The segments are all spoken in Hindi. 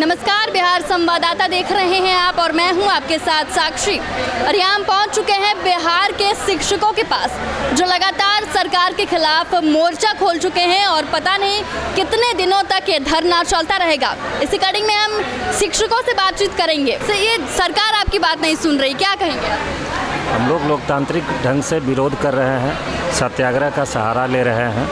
नमस्कार, बिहार संवाददाता देख रहे हैं आप और मैं हूं आपके साथ साक्षी। और यहाँ हम पहुँच चुके हैं बिहार के शिक्षकों के पास, जो लगातार सरकार के खिलाफ मोर्चा खोल चुके हैं और पता नहीं कितने दिनों तक ये धरना चलता रहेगा। इसी कड़ी में हम शिक्षकों से बातचीत करेंगे। तो ये सरकार आपकी बात नहीं सुन रही, क्या कहेंगे आप? हम लोग लोकतांत्रिक ढंग से विरोध कर रहे हैं, सत्याग्रह का सहारा ले रहे हैं।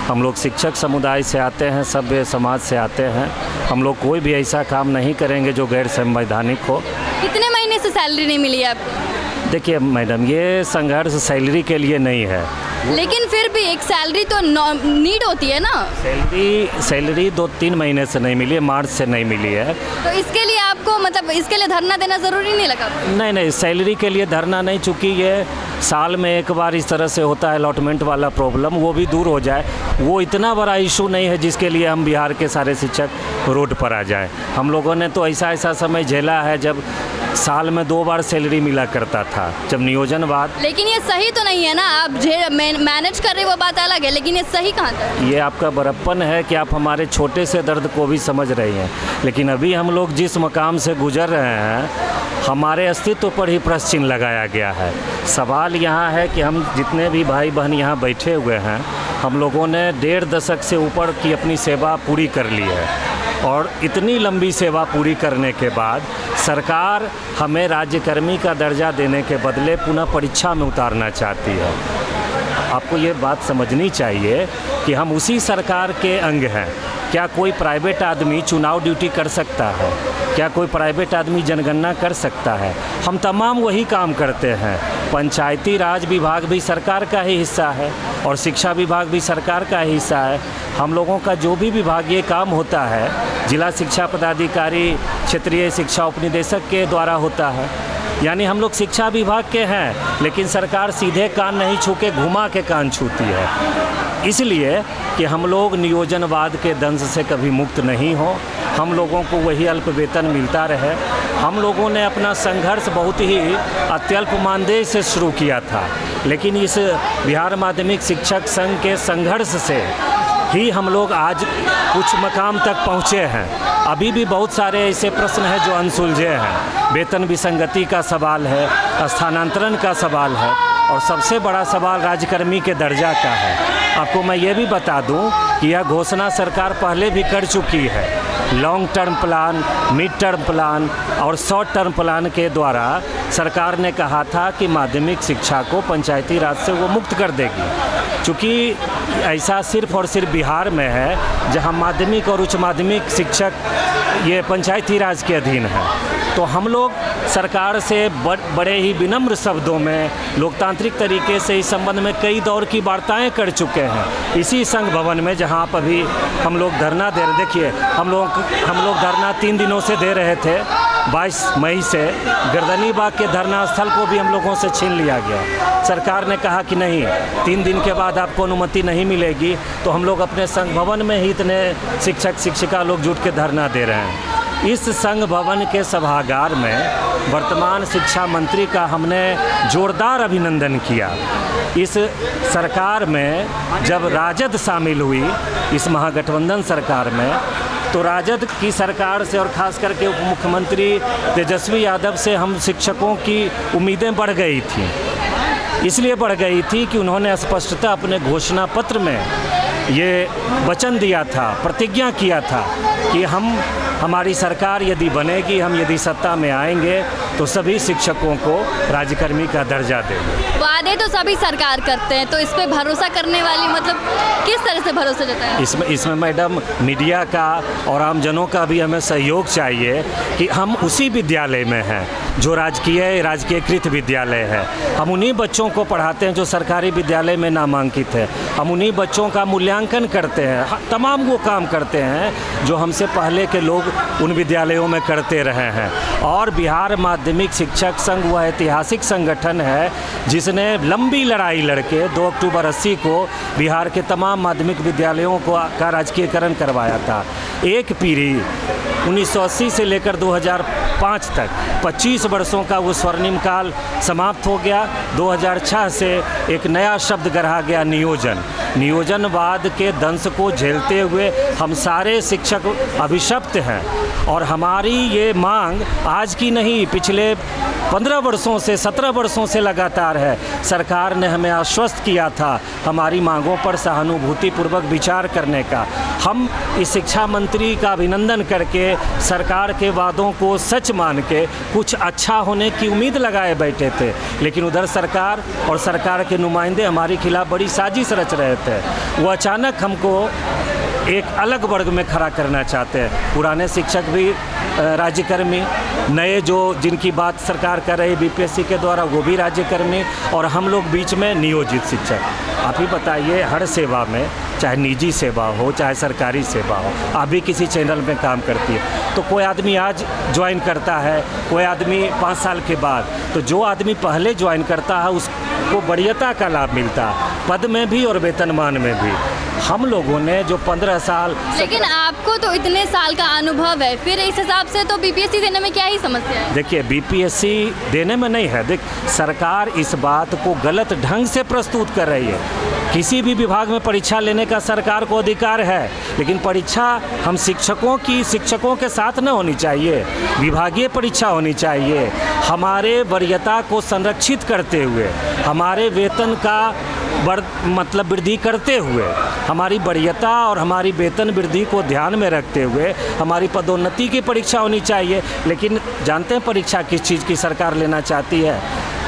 हम लोग शिक्षक समुदाय से आते हैं, सभ्य समाज से आते हैं। हम लोग कोई भी ऐसा काम नहीं करेंगे जो गैर संवैधानिक हो। कितने महीने से सैलरी नहीं मिली है आपको? देखिए मैडम, ये संघर्ष सैलरी के लिए नहीं है, लेकिन फिर भी एक सैलरी तो नीड होती है ना। सैलरी 2-3 महीने से नहीं मिली है, मार्च से नहीं मिली है। तो इसके लिए आपको मतलब इसके लिए धरना देना ज़रूरी नहीं लगा? नहीं, सैलरी के लिए धरना नहीं, चूँकि ये साल में एक बार इस तरह से होता है अलॉटमेंट वाला प्रॉब्लम, वो भी दूर हो जाए। वो इतना बड़ा इशू नहीं है जिसके लिए हम बिहार के सारे शिक्षक रोड पर आ जाएं। हम लोगों ने तो ऐसा समय झेला है जब साल में 2 बार सैलरी मिला करता था, जब नियोजनवाद। लेकिन ये सही तो नहीं है ना, आप मैनेज कर रहे वो बात अलग है, लेकिन ये सही कहाँ था? ये आपका बड़प्पन है कि आप हमारे छोटे से दर्द को भी समझ रही हैं। लेकिन अभी हम लोग जिस मकाम से गुजर रहे हैं, हमारे अस्तित्व पर ही प्रश्न चिन्ह लगाया गया है। सवाल यहाँ है कि हम जितने भी भाई बहन यहाँ बैठे हुए हैं, हम लोगों ने 1.5 दशक से ऊपर की अपनी सेवा पूरी कर ली है। और इतनी लंबी सेवा पूरी करने के बाद सरकार हमें राज्यकर्मी का दर्जा देने के बदले पुनः परीक्षा में उतारना चाहती है। आपको ये बात समझनी चाहिए कि हम उसी सरकार के अंग हैं। क्या कोई प्राइवेट आदमी चुनाव ड्यूटी कर सकता है? क्या कोई प्राइवेट आदमी जनगणना कर सकता है? हम तमाम वही काम करते हैं। पंचायती राज विभाग भी सरकार का ही हिस्सा है और शिक्षा विभाग भी सरकार का ही हिस्सा है। हम लोगों का जो भी विभागीय काम होता है, जिला शिक्षा पदाधिकारी, क्षेत्रीय शिक्षा उपनिदेशक के द्वारा होता है। यानी हम लोग शिक्षा विभाग के हैं, लेकिन सरकार सीधे कान नहीं छू के घुमा के कान छूती है, इसलिए कि हम लोग नियोजनवाद के दंश से कभी मुक्त नहीं हो। हम लोगों को वही अल्प वेतन मिलता रहे। हम लोगों ने अपना संघर्ष बहुत ही अत्यल्प मानदेय से शुरू किया था, लेकिन इस बिहार माध्यमिक शिक्षक संघ के संघर्ष से ही हम लोग आज कुछ मकाम तक पहुँचे हैं। अभी भी बहुत सारे ऐसे प्रश्न हैं जो अनसुलझे हैं। वेतन विसंगति का सवाल है, स्थानांतरण का सवाल है, और सबसे बड़ा सवाल राज्यकर्मी के दर्जा का है। आपको मैं ये भी बता दूं कि यह घोषणा सरकार पहले भी कर चुकी है। Long term plan, mid term plan और शॉर्ट टर्म प्लान के द्वारा सरकार ने कहा था कि माध्यमिक शिक्षा को पंचायती राज से वो मुक्त कर देगी। चूँकि ऐसा सिर्फ और सिर्फ बिहार में है जहां माध्यमिक और उच्च माध्यमिक शिक्षक ये पंचायती राज के अधीन है। तो हम लोग सरकार से बड़े ही विनम्र शब्दों में लोकतांत्रिक तरीके से इस संबंध में कई दौर की वार्ताएं कर चुके हैं। इसी संघ भवन में जहां आप अभी हम लोग धरना दे रहे, देखिए हम लोग धरना 3 दिनों से दे रहे थे। 22 मई से गर्दनी बाग के धरना स्थल को भी हम लोगों से छीन लिया गया। सरकार ने कहा कि नहीं, 3 दिन के बाद आपको अनुमति नहीं मिलेगी। तो हम लोग अपने संघ भवन में ही इतने शिक्षक शिक्षिका लोग जुट के धरना दे रहे हैं। इस संघ भवन के सभागार में वर्तमान शिक्षा मंत्री का हमने जोरदार अभिनंदन किया। इस सरकार में जब राजद शामिल हुई, इस महागठबंधन सरकार में, तो राजद की सरकार से और ख़ास करके उप मुख्यमंत्री तेजस्वी यादव से हम शिक्षकों की उम्मीदें बढ़ गई थी। इसलिए बढ़ गई थी कि उन्होंने स्पष्टता अपने घोषणा पत्र में ये वचन दिया था, प्रतिज्ञा किया था कि हमारी सरकार यदि बनेगी, हम यदि सत्ता में आएंगे तो सभी शिक्षकों को राज्यकर्मी का दर्जा देंगे। वादे तो सभी सरकार करते हैं, तो इस पे भरोसा करने वाली मतलब किस तरह से भरोसा जताएं? इसमें मैडम मीडिया का और आमजनों का भी हमें सहयोग चाहिए कि हम उसी विद्यालय में हैं जो राजकीयकृत विद्यालय है। हम उन्हीं बच्चों को पढ़ाते हैं जो सरकारी विद्यालय में नामांकित है। हम उन्हीं बच्चों का मूल्यांकन करते हैं, तमाम वो काम करते हैं जो हमसे पहले के लोग उन विद्यालयों में करते रहे हैं। और बिहार माध्यमिक शिक्षक संघ वह ऐतिहासिक संगठन है जिसने लंबी लड़ाई लड़के 2 अक्टूबर 80 को बिहार के तमाम माध्यमिक विद्यालयों का राजकीयकरण करवाया था। एक पीढ़ी 1980 से लेकर 2000 2005 तक 25 वर्षों का वो स्वर्णिम काल समाप्त हो गया। 2006 से एक नया शब्द गढ़ा गया, नियोजन। नियोजनवाद के दंश को झेलते हुए हम सारे शिक्षक अभिशप्त हैं और हमारी ये मांग आज की नहीं, पिछले 15 वर्षों से 17 वर्षों से लगातार है। सरकार ने हमें आश्वस्त किया था हमारी मांगों पर सहानुभूतिपूर्वक विचार करने का। हम इस शिक्षा मंत्री का अभिनंदन करके सरकार के वादों को सच मान के कुछ अच्छा होने की उम्मीद लगाए बैठे थे, लेकिन उधर सरकार और सरकार के नुमाइंदे हमारे खिलाफ बड़ी साजिश रच रहे थे। वो अचानक हमको एक अलग वर्ग में खड़ा करना चाहते हैं। पुराने शिक्षक भी राज्यकर्मी, नए जो जिनकी बात सरकार कर रही बीपीएससी के द्वारा वो भी राज्यकर्मी, और हम लोग बीच में नियोजित शिक्षक। आप ही बताइए, हर सेवा में, चाहे निजी सेवा हो चाहे सरकारी सेवा हो, आप भी किसी चैनल में काम करती है, तो कोई आदमी आज ज्वाइन करता है, कोई आदमी 5 साल के बाद, तो जो आदमी पहले ज्वाइन करता है उसको वरीयता का लाभ मिलता है, पद में भी और वेतनमान में भी। हम लोगों ने जो 15 साल, लेकिन आपको तो इतने साल का अनुभव है, फिर इस हिसाब से तो बीपीएससी देने में क्या ही समस्या है? देखिए, बीपीएससी देने में नहीं है। देख, सरकार इस बात को गलत ढंग से प्रस्तुत कर रही है। किसी भी विभाग में परीक्षा लेने का सरकार को अधिकार है, लेकिन परीक्षा हम शिक्षकों के साथ न होनी चाहिए, विभागीय परीक्षा होनी चाहिए। हमारे वरीयता को संरक्षित करते हुए, हमारे वेतन का मतलब वृद्धि करते हुए, हमारी वरीयता और हमारी वेतन वृद्धि को ध्यान में रखते हुए हमारी पदोन्नति की परीक्षा होनी चाहिए। लेकिन जानते हैं परीक्षा किस चीज़ की सरकार लेना चाहती है?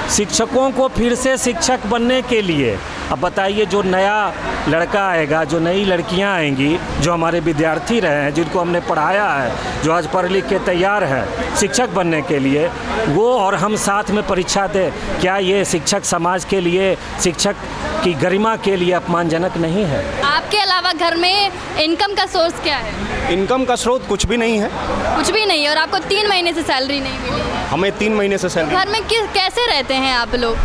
शिक्षकों को फिर से शिक्षक बनने के लिए। अब बताइए, जो नया लड़का आएगा, जो नई लड़कियां आएंगी, जो हमारे विद्यार्थी रहे हैं, जिनको हमने पढ़ाया है, जो आज पढ़ लिख के तैयार है शिक्षक बनने के लिए, वो और हम साथ में परीक्षा दें, क्या ये शिक्षक समाज के लिए, शिक्षक की गरिमा के लिए अपमानजनक नहीं है? आपके अलावा घर में इनकम का सोर्स क्या है? इनकम का स्रोत कुछ भी नहीं है। कुछ भी नहीं है, और आपको 3 महीने से सैलरी नहीं मिली है? हमें 3 महीने से सैलरी। घर में कैसे रहते हैं आप लोग?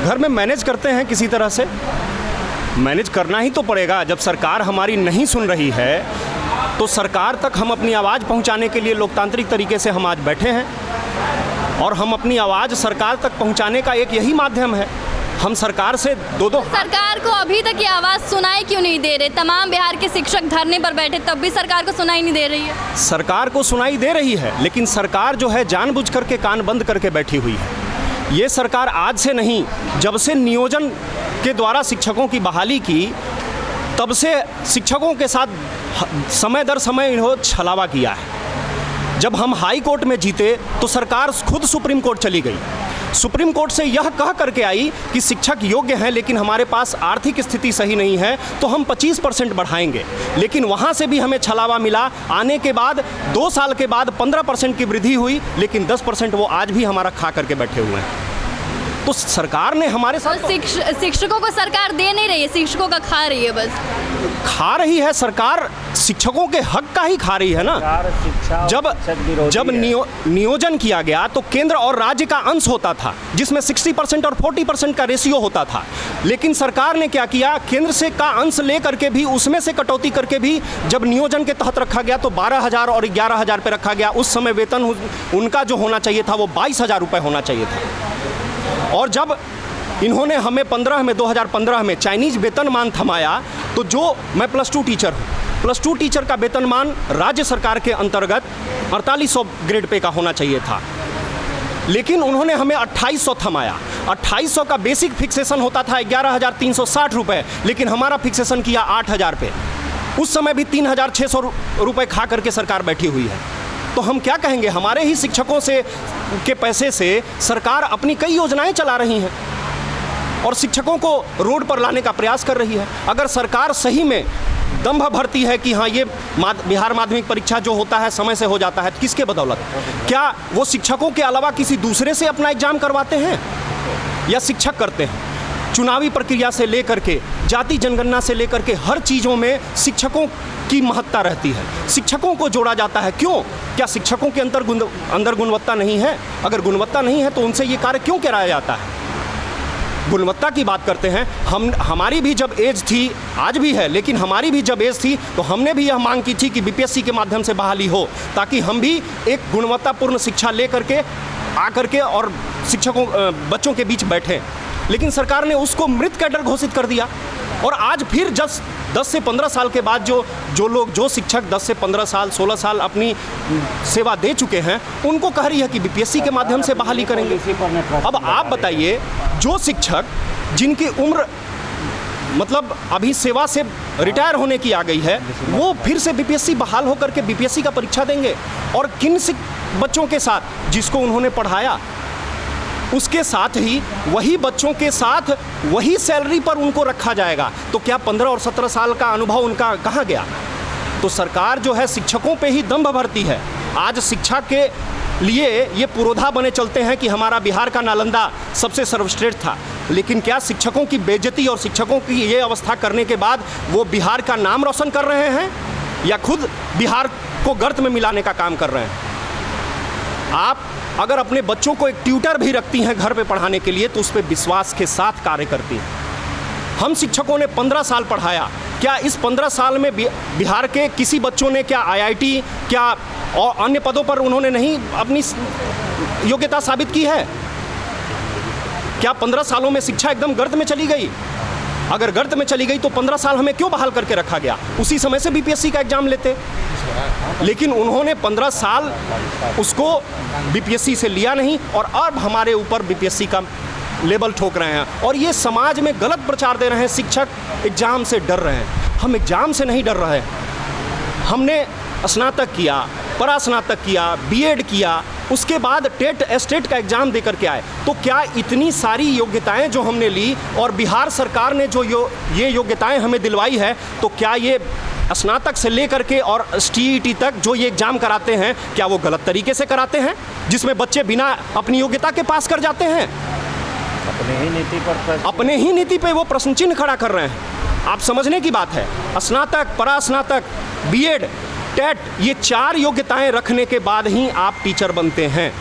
घर में मैनेज करते हैं किसी तरह से। मैनेज करना ही तो पड़ेगा, जब सरकार हमारी नहीं सुन रही है तो सरकार तक हम अपनी आवाज़ पहुंचाने के लिए लोकतांत्रिक तरीके से हम आज बैठे हैं, और हम अपनी आवाज़ सरकार तक पहुंचाने का एक यही माध्यम है। हम सरकार से दो सरकार को अभी तक ये आवाज़ सुनाई क्यों नहीं दे रहे? तमाम बिहार के शिक्षक धरने पर बैठे, तब भी सरकार को सुनाई नहीं दे रही है। सरकार को सुनाई दे रही है, लेकिन सरकार जो है जानबूझ करके कान बंद करके बैठी हुई है। ये सरकार आज से नहीं, जब से नियोजन के द्वारा शिक्षकों की बहाली की, तब से शिक्षकों के साथ समय दर समय इन्होंने छलावा किया है। जब हम हाई कोर्ट में जीते तो सरकार खुद सुप्रीम कोर्ट चली गई। सुप्रीम कोर्ट से यह कह करके आई कि शिक्षक योग्य हैं, लेकिन हमारे पास आर्थिक स्थिति सही नहीं है, तो हम 25% बढ़ाएंगे। लेकिन वहाँ से भी हमें छलावा मिला। आने के बाद 2 साल के बाद 15% की वृद्धि हुई, लेकिन 10% वो आज भी हमारा खा करके बैठे हुए हैं। तो सरकार ने हमारे साथ शिक्षकों को सरकार दे नहीं रही है, शिक्षकों का खा रही है। बस खा रही है सरकार, शिक्षकों के हक का ही खा रही है ना। जब नियोजन किया गया तो केंद्र और राज्य का अंश होता था, जिसमें 60% और 40% का रेशियो होता था। लेकिन सरकार ने क्या किया, केंद्र से का अंश ले करके भी, उसमें से कटौती करके भी जब नियोजन के तहत रखा गया तो 12,000 और 11,000 पे रखा गया। उस समय वेतन उनका जो होना चाहिए था वो 22,000 रुपये होना चाहिए था। और जब इन्होंने हमें 2015 में चाइनीज वेतनमान थमाया, तो जो मैं +2 टीचर हूँ, +2 टीचर का वेतनमान राज्य सरकार के अंतर्गत 4800 ग्रेड पे का होना चाहिए था, लेकिन उन्होंने हमें 2800 थमाया। 2800 का बेसिक फिक्सेशन होता था 11,360 रुपये, लेकिन हमारा फिक्सेशन किया 8,000 पे। उस समय भी 3,600 रुपये खा करके सरकार बैठी हुई है। तो हम क्या कहेंगे, हमारे ही शिक्षकों से के पैसे से सरकार अपनी कई योजनाएं चला रही हैं और शिक्षकों को रोड पर लाने का प्रयास कर रही है। अगर सरकार सही में दंभ भरती है कि हाँ ये बिहार माध्यमिक परीक्षा जो होता है समय से हो जाता है, तो किसके बदौलत? क्या वो शिक्षकों के अलावा किसी दूसरे से अपना एग्जाम करवाते हैं या शिक्षक करते हैं? चुनावी प्रक्रिया से लेकर के जाति जनगणना से लेकर के हर चीज़ों में शिक्षकों की महत्ता रहती है, शिक्षकों को जोड़ा जाता है। क्यों? क्या शिक्षकों के अंदर गुणवत्ता नहीं है? अगर गुणवत्ता नहीं है तो उनसे ये कार्य क्यों कराया जाता है? गुणवत्ता की बात करते हैं, हमारी भी जब एज थी, आज भी है, लेकिन हमारी भी जब एज थी तो हमने भी यह मांग की थी कि बीपीएससी के माध्यम से बहाली हो, ताकि हम भी एक गुणवत्तापूर्ण शिक्षा ले करके आकर के और शिक्षकों बच्चों के बीच बैठें। लेकिन सरकार ने उसको मृत कैडर घोषित कर दिया। और आज फिर 10 से 15 साल के बाद जो शिक्षक 10 से 15 साल 16 साल अपनी सेवा दे चुके हैं, उनको कह रही है कि बीपीएससी के माध्यम से बहाली करेंगे। अब आप बताइए, जो शिक्षक जिनकी उम्र मतलब अभी सेवा से रिटायर होने की आ गई है, वो फिर से बीपीएससी बहाल होकर के बीपीएससी का परीक्षा देंगे, और किन बच्चों के साथ जिसको उन्होंने पढ़ाया, उसके साथ ही वही बच्चों के साथ वही सैलरी पर उनको रखा जाएगा। तो क्या 15 और 17 साल का अनुभव उनका कहाँ गया? तो सरकार जो है शिक्षकों पे ही दंभ भरती है। आज शिक्षा के लिए ये पुरोधा बने चलते हैं कि हमारा बिहार का नालंदा सबसे सर्वश्रेष्ठ था, लेकिन क्या शिक्षकों की बेइज्जती और शिक्षकों की ये अवस्था करने के बाद वो बिहार का नाम रोशन कर रहे हैं, या खुद बिहार को गर्त में मिलाने का काम कर रहे हैं? आप अगर अपने बच्चों को एक ट्यूटर भी रखती हैं घर पे पढ़ाने के लिए, तो उस पर विश्वास के साथ कार्य करती हैं। हम शिक्षकों ने 15 साल पढ़ाया, क्या इस 15 साल में बिहार के किसी बच्चों ने क्या आईआईटी क्या और अन्य पदों पर उन्होंने नहीं अपनी योग्यता साबित की है? क्या 15 सालों में शिक्षा एकदम गर्त में चली गई? अगर गर्त में चली गई तो 15 साल हमें क्यों बहाल करके रखा गया? उसी समय से बीपीएससी का एग्जाम लेते। लेकिन उन्होंने 15 साल उसको बीपीएससी से लिया नहीं, और अब हमारे ऊपर बीपीएससी का लेबल ठोक रहे हैं, और ये समाज में गलत प्रचार दे रहे हैं। शिक्षक एग्जाम से डर रहे हैं। हम एग्जाम से नहीं डर रहे हैं। हमने स्नातक किया, परास्नातक किया, बीएड किया, उसके बाद टेट स्टेट का एग्ज़ाम दे करके आए। तो क्या इतनी सारी योग्यताएं जो हमने ली और बिहार सरकार ने जो ये योग्यताएं हमें दिलवाई है, तो क्या ये स्नातक से लेकर के और टीईटी तक जो ये एग्ज़ाम कराते हैं, क्या वो गलत तरीके से कराते हैं, जिसमें बच्चे बिना अपनी योग्यता के पास कर जाते हैं? अपने ही नीति पे वो प्रश्न चिन्ह खड़ा कर रहे हैं। आप समझने की बात है, स्नातक, परास्नातक, बीएड, टेट, ये 4 योग्यताएं रखने के बाद ही आप टीचर बनते हैं।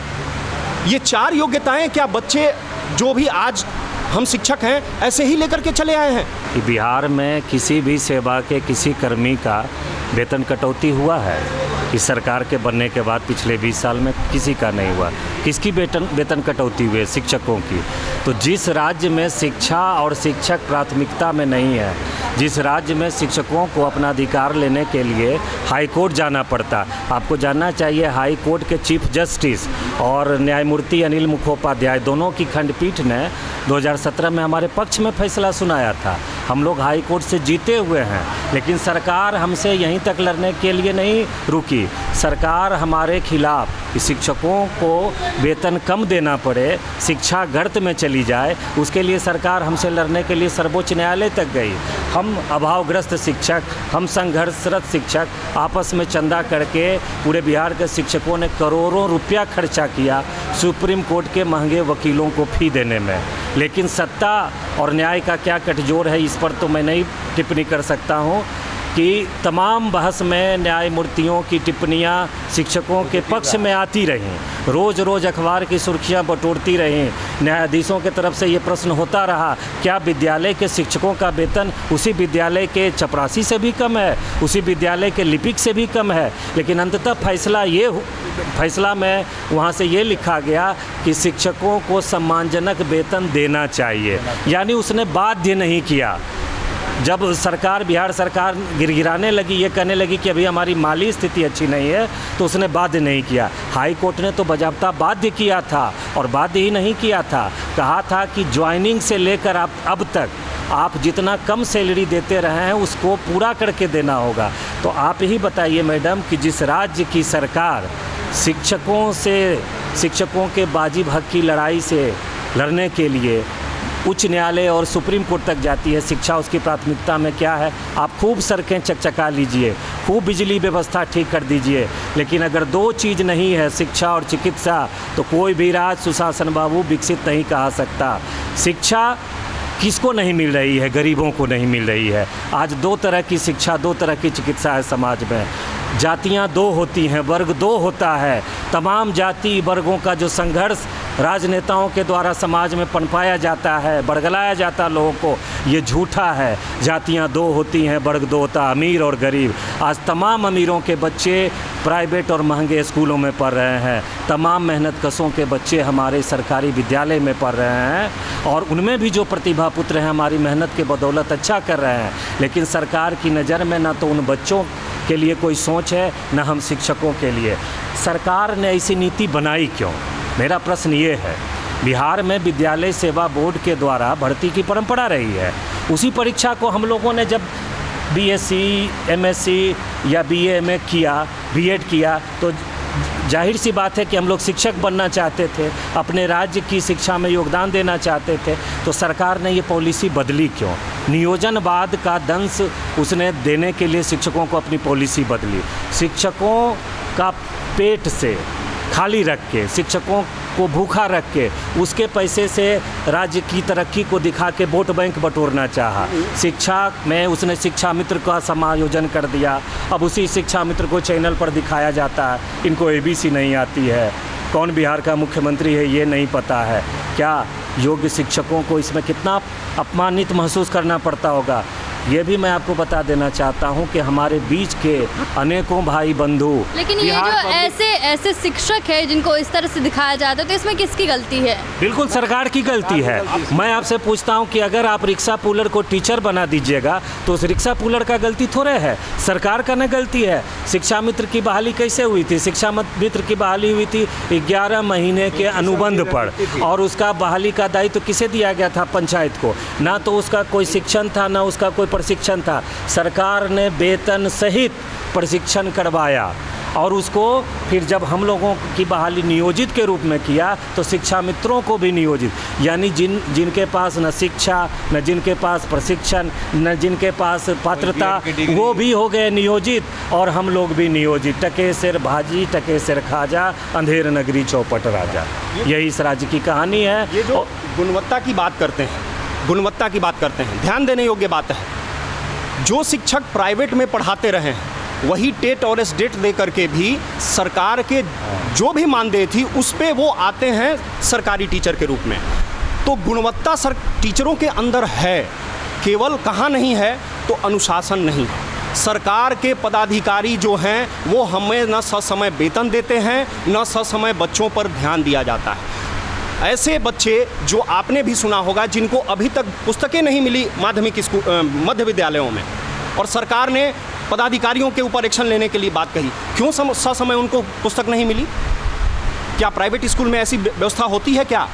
ये 4 योग्यताएं क्या बच्चे जो भी आज हम शिक्षक हैं ऐसे ही लेकर के चले आए हैं? कि बिहार में किसी भी सेवा के किसी कर्मी का वेतन कटौती हुआ है? इस सरकार के बनने के बाद पिछले 20 साल में किसी का नहीं हुआ। किसकी वेतन कटौती हुई है? शिक्षकों की। तो जिस राज्य में शिक्षा और शिक्षक प्राथमिकता में नहीं है, जिस राज्य में शिक्षकों को अपना अधिकार लेने के लिए हाई कोर्ट जाना पड़ता, आपको जानना चाहिए हाई कोर्ट के चीफ जस्टिस और न्यायमूर्ति अनिल मुखोपाध्याय दोनों की खंडपीठ ने 2017 में हमारे पक्ष में फैसला सुनाया था। हम लोग हाई कोर्ट से जीते हुए हैं, लेकिन सरकार हमसे यहीं तक लड़ने के लिए नहीं रुकी। सरकार हमारे खिलाफ शिक्षकों को वेतन कम देना पड़े, शिक्षा गर्त में चली जाए, उसके लिए सरकार हमसे लड़ने के लिए सर्वोच्च न्यायालय तक गई। हम अभावग्रस्त शिक्षक, हम संघर्षरत शिक्षक आपस में चंदा करके पूरे बिहार के शिक्षकों ने करोड़ों रुपया खर्चा किया सुप्रीम कोर्ट के महंगे वकीलों को फ़ी देने में। लेकिन सत्ता और न्याय का क्या गठजोड़ है, इस पर तो मैं नहीं टिप्पणी कर सकता हूँ कि तमाम बहस में न्यायमूर्तियों की टिप्पणियां शिक्षकों के पक्ष में आती रहीं, रोज़ रोज़ अखबार की सुर्खियां बटोरती रहीं। न्यायाधीशों की तरफ से ये प्रश्न होता रहा, क्या विद्यालय के शिक्षकों का वेतन उसी विद्यालय के चपरासी से भी कम है, उसी विद्यालय के लिपिक से भी कम है? लेकिन अंततः फैसला में वहाँ से ये लिखा गया कि शिक्षकों को सम्मानजनक वेतन देना चाहिए, यानी उसने बाध्य नहीं किया। जब बिहार सरकार गिड़गिड़ाने लगी, ये कहने लगी कि अभी हमारी माली स्थिति अच्छी नहीं है, तो उसने बाध्य नहीं किया। हाई कोर्ट ने तो बजाबता बाध्य किया था, और बाध्य ही नहीं किया था, कहा था कि ज्वाइनिंग से लेकर अब तक आप जितना कम सैलरी देते रहे हैं उसको पूरा करके देना होगा। तो आप ही बताइए मैडम कि जिस राज्य की सरकार शिक्षकों के वाजिब हक की लड़ाई से लड़ने के लिए उच्च न्यायालय और सुप्रीम कोर्ट तक जाती है, शिक्षा उसकी प्राथमिकता में क्या है? आप खूब सड़कें चकचका लीजिए, खूब बिजली व्यवस्था ठीक कर दीजिए, लेकिन अगर 2 चीज़ नहीं है, शिक्षा और चिकित्सा, तो कोई भी राज्य सुशासन बाबू विकसित नहीं कहा सकता। शिक्षा किसको नहीं मिल रही है? गरीबों को नहीं मिल रही है। आज 2 तरह की शिक्षा, 2 तरह की चिकित्सा है समाज में। जातियां 2 होती हैं, वर्ग 2 होता है। तमाम जाति वर्गों का जो संघर्ष राजनेताओं के द्वारा समाज में पनपाया जाता है, बड़गलाया जाता है लोगों को, ये झूठा है। जातियाँ दो होती हैं, वर्ग दो होता, अमीर और गरीब। आज तमाम अमीरों के बच्चे प्राइवेट और महंगे स्कूलों में पढ़ रहे हैं, तमाम मेहनतकशों के बच्चे हमारे सरकारी विद्यालय में पढ़ रहे हैं, और उनमें भी जो प्रतिभा पुत्र हैं हमारी मेहनत के बदौलत अच्छा कर रहे हैं। लेकिन सरकार की नज़र में ना तो उन बच्चों के लिए कोई सोच है, ना हम शिक्षकों के लिए। सरकार ने ऐसी नीति बनाई क्यों? मेरा प्रश्न ये है। बिहार में विद्यालय सेवा बोर्ड के द्वारा भर्ती की परंपरा रही है। उसी परीक्षा को हम लोगों ने जब बीएससी, एमएससी या बीए में किया, बीएड किया, तो जाहिर सी बात है कि हम लोग शिक्षक बनना चाहते थे, अपने राज्य की शिक्षा में योगदान देना चाहते थे। तो सरकार ने ये पॉलिसी बदली क्यों? नियोजनवाद का दंश उसने देने के लिए शिक्षकों को अपनी पॉलिसी बदली। शिक्षकों का पेट से खाली रख के, शिक्षकों को भूखा रख के, उसके पैसे से राज्य की तरक्की को दिखा के वोट बैंक बटोरना चाहा। शिक्षा में उसने शिक्षा मित्र का समायोजन कर दिया। अब उसी शिक्षा मित्र को चैनल पर दिखाया जाता है। इनको एबीसी नहीं आती है, कौन बिहार का मुख्यमंत्री है ये नहीं पता है। क्या योग्य शिक्षकों को इसमें कितना अपमानित महसूस करना पड़ता होगा? ये भी मैं आपको बता देना चाहता हूँ कि हमारे बीच के अनेकों भाई बंधु, लेकिन ये जो ऐसे शिक्षक है जिनको इस तरह से दिखाया जाता है, तो इसमें किसकी गलती है? बिल्कुल सरकार की गलती है। मैं आपसे पूछता हूँ कि अगर आप रिक्शा पुलर को टीचर बना दीजिएगा तो उस रिक्शा पुलर का गलती थोड़े है, सरकार का न गलती है। शिक्षा मित्र की बहाली कैसे हुई थी? शिक्षा मित्र की बहाली हुई थी 11 महीने के अनुबंध पर, और उसका बहाली का दायित्व किसे दिया गया था? पंचायत को। ना तो उसका कोई शिक्षण था, ना उसका कोई प्रशिक्षण था। सरकार ने वेतन सहित प्रशिक्षण करवाया, और उसको फिर जब हम लोगों की बहाली नियोजित के रूप में किया तो शिक्षा मित्रों को भी नियोजित, यानी जिनके पास न शिक्षा, न जिनके पास प्रशिक्षण, न जिनके पास पात्रता, वो भी हो गए नियोजित, और हम लोग भी नियोजित। टके सिर भाजी, टके सिर खाजा, अंधेर नगरी चौपट राजा। यही इस राज्य की कहानी है। ये जो गुणवत्ता की बात करते हैं, गुणवत्ता की बात करते हैं, ध्यान देने योग्य बात है। जो शिक्षक प्राइवेट में पढ़ाते रहे हैं वही टेट और एसडेट दे करके भी सरकार के जो भी मानदेय थी उस पे वो आते हैं सरकारी टीचर के रूप में। तो गुणवत्ता टीचरों के अंदर है, केवल कहाँ नहीं है तो अनुशासन नहीं है। सरकार के पदाधिकारी जो हैं वो हमें न ससमय वेतन देते हैं, न ससमय बच्चों पर ध्यान दिया जाता है। ऐसे बच्चे जो आपने भी सुना होगा जिनको अभी तक पुस्तकें नहीं मिली माध्यमिक स्कूल, मध्य विद्यालयों में, और सरकार ने पदाधिकारियों के ऊपर एक्शन लेने के लिए बात कही। क्यों ससमय उनको पुस्तक नहीं मिली? क्या प्राइवेट स्कूल में ऐसी व्यवस्था होती है क्या?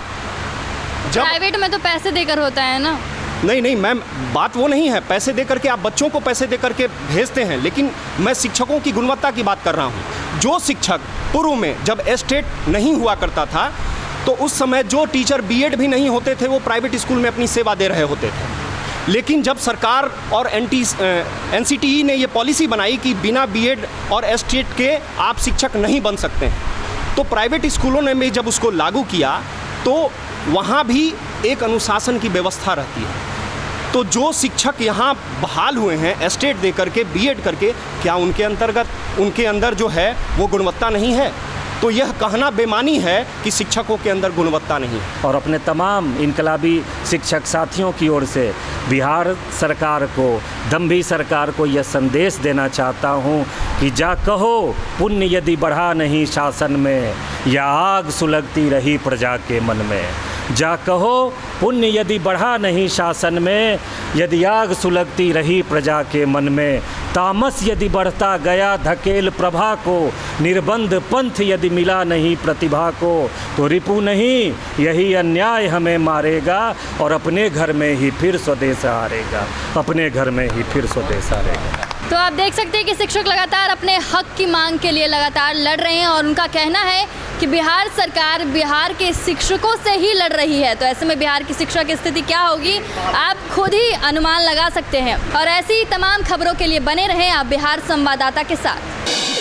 जब प्राइवेट में तो पैसे देकर होता है ना। नहीं मैम, बात वो नहीं है। पैसे दे करके आप बच्चों को पैसे दे करके भेजते हैं, लेकिन मैं शिक्षकों की गुणवत्ता की बात कर रहा हूँ। जो शिक्षक पूर्व में जब एस्टेट नहीं हुआ करता था तो उस समय जो टीचर बीएड भी नहीं होते थे वो प्राइवेट स्कूल में अपनी सेवा दे रहे होते थे। लेकिन जब सरकार और एनसीटीई ने ये पॉलिसी बनाई कि बिना बीएड और एस्टेट के आप शिक्षक नहीं बन सकते हैं, तो प्राइवेट स्कूलों ने भी जब उसको लागू किया तो वहाँ भी एक अनुशासन की व्यवस्था रहती है। तो जो शिक्षक यहाँ बहाल हुए हैं एस्टेट दे करके, बीएड करके, क्या उनके अंदर जो है वो गुणवत्ता नहीं है? तो यह कहना बेमानी है कि शिक्षकों के अंदर गुणवत्ता नहीं है। और अपने तमाम इनकलाबी शिक्षक साथियों की ओर से बिहार सरकार को, दम्भी सरकार को यह संदेश देना चाहता हूँ कि जा कहो पुण्य यदि बढ़ा नहीं शासन में, या आग सुलगती रही प्रजा के मन में। जा कहो पुण्य यदि बढ़ा नहीं शासन में, यदि आग सुलगती रही प्रजा के मन में। तामस यदि बढ़ता गया धकेल प्रभा को, निर्बंध पंथ यदि मिला नहीं प्रतिभा को, तो रिपु नहीं यही अन्याय हमें मारेगा, और अपने घर में ही फिर स्वदेश हारेगा, अपने घर में ही फिर स्वदेश हारेगा। तो आप देख सकते हैं कि शिक्षक लगातार अपने हक की मांग के लिए लगातार लड़ रहे हैं, और उनका कहना है कि बिहार सरकार बिहार के शिक्षकों से ही लड़ रही है। तो ऐसे में बिहार की शिक्षा की स्थिति क्या होगी आप खुद ही अनुमान लगा सकते हैं। और ऐसी तमाम खबरों के लिए बने रहें आप बिहार संवाददाता के साथ।